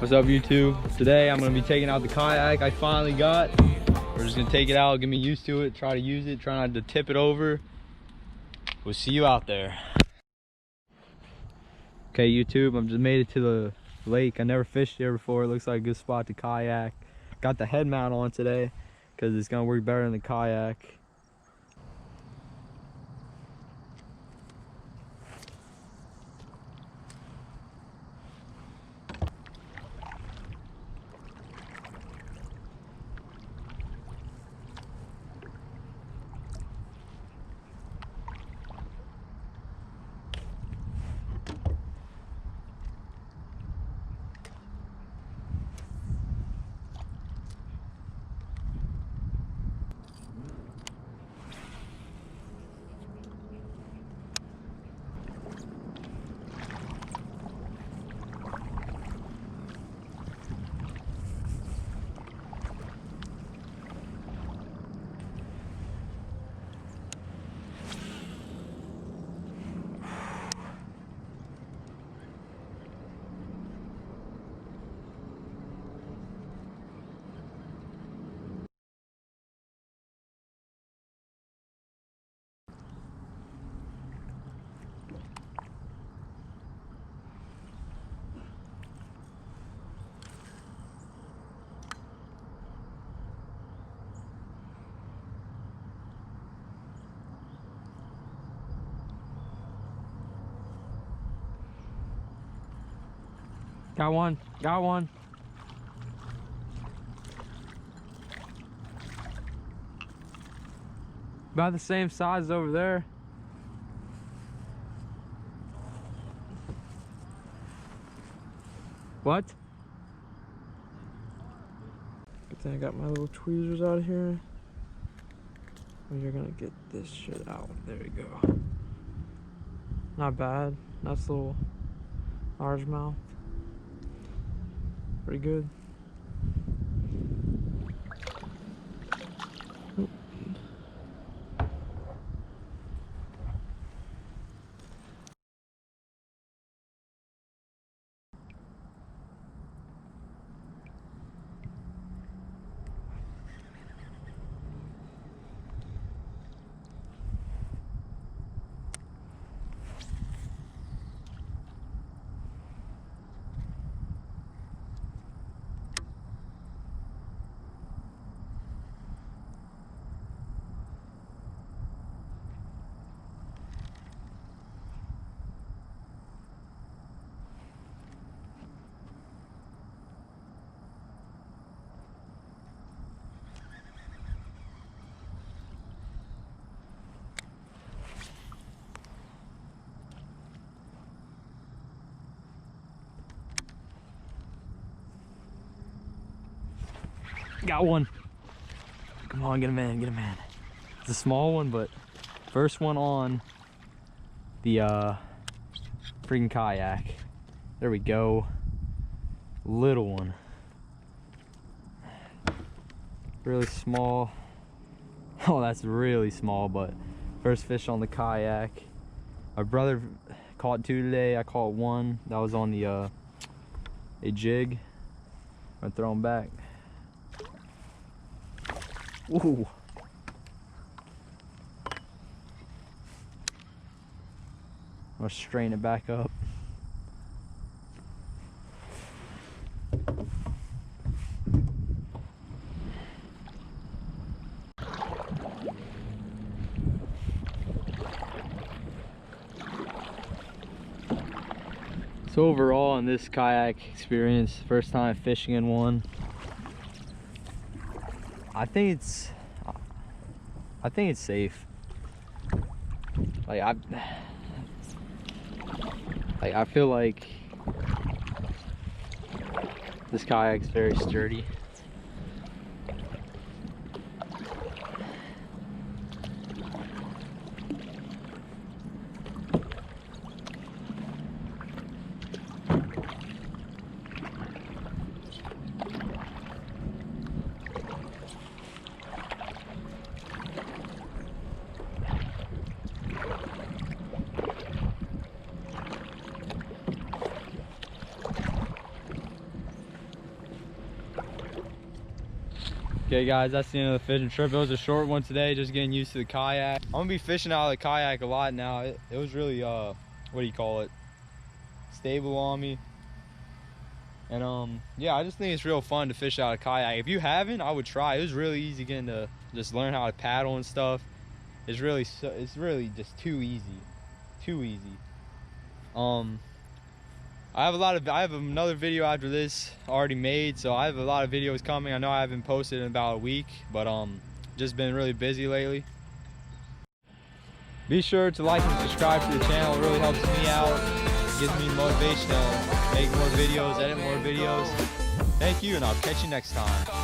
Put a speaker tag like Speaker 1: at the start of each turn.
Speaker 1: What's up, YouTube? Today I'm gonna be taking out the kayak I finally got. We're just gonna take it out, get me used to it, try to use it, try not to tip it over. We'll see you out there. Okay, YouTube, I've just made it to the lake. I never fished here before. It looks like a good spot to kayak. Got the head mount on today because it's gonna work better than the kayak. Got one, got one. About the same size over there. What? Good thing I got my little tweezers out here. You're gonna get this shit out. There you go. Not bad. Nice little largemouth. Pretty good. Got one. Come on, get him in, get him in. It's a small one, but first one on the freaking kayak. There we go. Little one. Really small. Oh, that's really small, but first fish on the kayak. My brother caught two today. I caught one. That was on the a jig. I'm gonna throw them back. Ooh. I'm gonna strain it back up. So overall in this kayak experience, first time fishing in one, I think it's safe. I feel like this kayak's very sturdy. Okay guys, that's the end of the fishing trip. It was a short one today, just getting used to the kayak. I'm gonna be fishing out of the kayak a lot now. It was really, what do you call it? Stable on me. And yeah, I just think it's real fun to fish out of kayak. If you haven't, I would try. It was really easy getting to just learn how to paddle and stuff. It's really just too easy. Too easy. I have another video after this already made, so I have a lot of videos coming. I know I haven't posted in about a week, but just been really busy lately. Be sure to like and subscribe to the channel. It really helps me out. It gives me motivation to make more videos, edit more videos. Thank you, and I'll catch you next time.